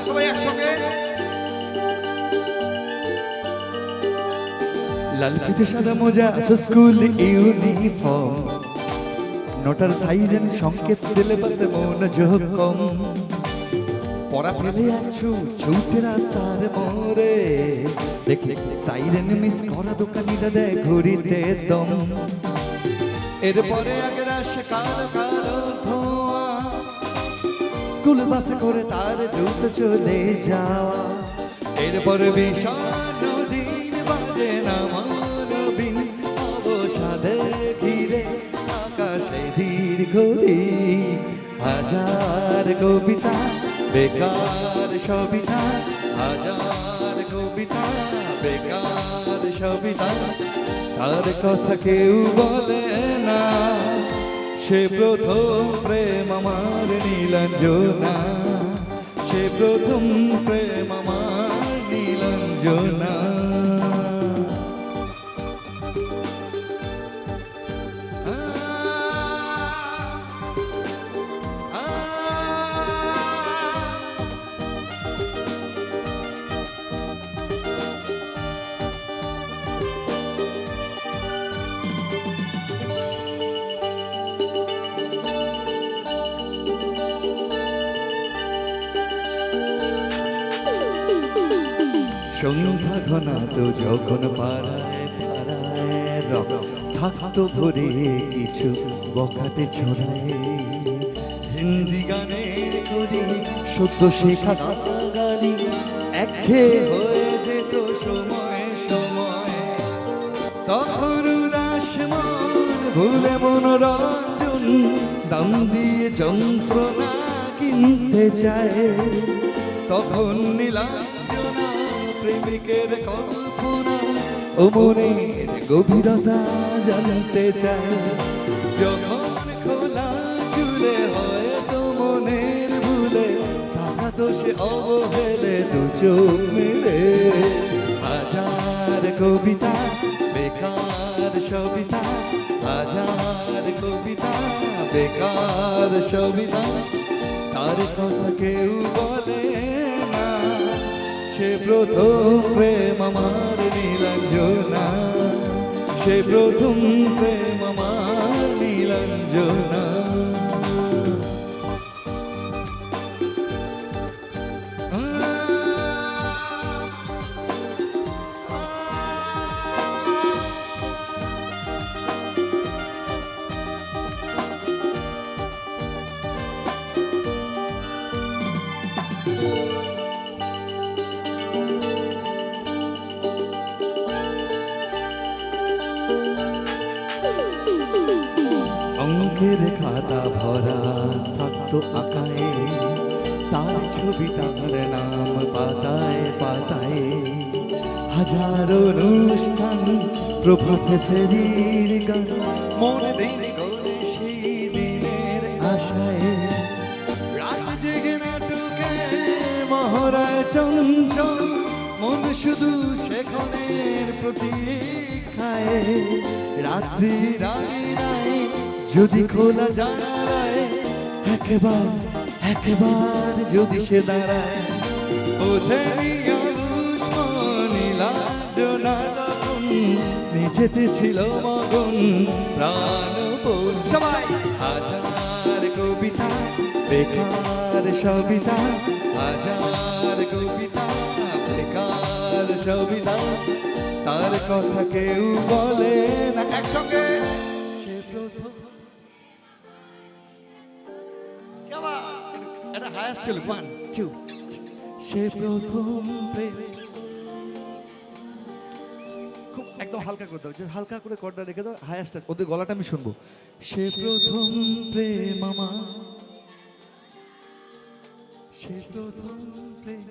সবাই একসঙ্গে। লাল ফিতে সাদা মোজা স্কুল ইউনিফর্ম, নটার সাইরেন সংকেত সিলেবাসে মনোযোগ কম। পড়া ফেলে আছো ছুটে রাস্তার মোড়ে, দেখে সাইরেন মিস করা দোকানিরা দেয় ঘড়িতে দম। এরপরে আগের আসে কালো কালো ধোঁয়া, স্কুল বাসে করে তার দ্রুত চলে যাওয়া। এরপরে বিষণ্ণ দিন বাজে না মানবিন, অবসাদে ঘিরে আকাশে দীর্ঘদি হাজার কবিতা বেকার সবিতা, হাজার কবিতা বেকার সবিতা। তার কথা কেউ বলে না, সে প্রথম প্রেম আমার নীলাঞ্জনা, সে প্রথম প্রেম আমার নীলাঞ্জনা। সন্ধ্যা ঘনাতো যখন পাড়ায় পাড়ায় রক থাকতো ভরে কিছু বখাতে ছড়ায়। হিন্দি গানের করি সত্য শেখা গালি একঘেয়ে হয়ে যেত সময় সময়, তখন উদাস মন ভুলে মনোরঞ্জন দাম দিয়ে যন্ত্রণা কিনতে চায়। তখন নীলাঞ্জনা প্রেমিকের কল্পনা ও মনের গভীরতা জানতে চায়। যখন খোলা চুলে হয় তো মনের ভুলে, টাকা তো সে অবহেলে দু চোখ মেলে। হাজার কবিতা বেকার সবিতা, হাজার কবিতা বেকার সবিতা। তার কথা কেউ বলে না, সে প্রথম প্রেম আমার নীলাঞ্জনা, সে প্রথম প্রেম আমার নীলাঞ্জনা। অঙ্কের খাতা ভরা থাকতো আঁকায়, তার ছবি তার নাম পাতায় পাতায়। হাজারো অনুষ্ঠান প্রভাতে ফেরির গান, মন দিন করে সেই দিনের আশায়। রাত জেগে নাটকে মহড়ায় চঞ্চল, মন শুধু সেখানের প্রতীক্ষায়। রাত্রি রায় যদি খোলা জানালায় একবার একবার যদি সে দাঁড়ায়। বোঝেনি নীলাঞ্জনা তখন মেঝেতে ছিল মগন প্রাণপণ। সবাই হাজার কবিতা বেকার সবিতা, হাজার কবিতা বেকার সবিতা। তার কথা কেউ বলে না। একসঙ্গে সে প্রথম এটা হায়ার ছিল 1 2 সে প্রথম প্রেম। খুব একদম হালকা করে দাও, যে হালকা করে কর্ডটা রেখে দাও, হায়ারটা ওদের গলাটা আমি শুনবো। সে প্রথম প্রেম আমার, সে প্রথম প্রেম।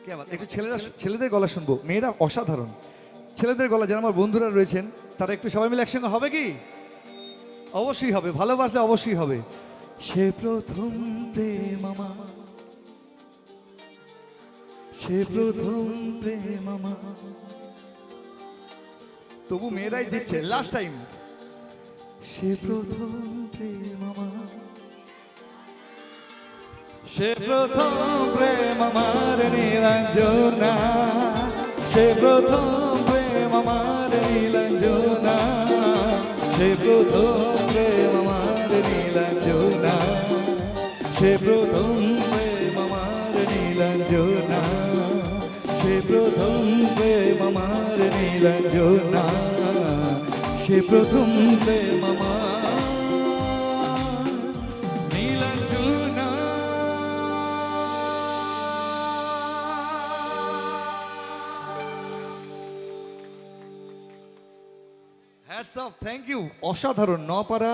কে আবার একটু ছেলেদের গলা শুনবো, মেয়েরা অসাধারণ। ছেলেদের গলা যারা আমার বন্ধুরা রয়েছেন তারা একটু সবাই মিলে একসঙ্গে হবে কি? অবশ্যই হবে, ভালোবাসলে অবশ্যই হবে। সে প্রথম প্রেম আমার, সে প্রথম প্রেম আমার। তবু মেয়েরাই জিতছে লাস্ট টাইম। সে প্রথম প্রেম আমার, সে প্রথম প্রেম আমার নীলাঞ্জনা, সে প্রথম প্রেম আমার নীলাঞ্জনা, সে প্রথম প্রেম আমার নীলাঞ্জনা, সে প্রথম প্রেম আমার নীলাঞ্জনা, সে প্রথম প্রেম আমার নীলাঞ্জনা, সে প্রথম প্রেম আমার Nilanjana. Hats off, thank you. অসাধারণ, ন পারা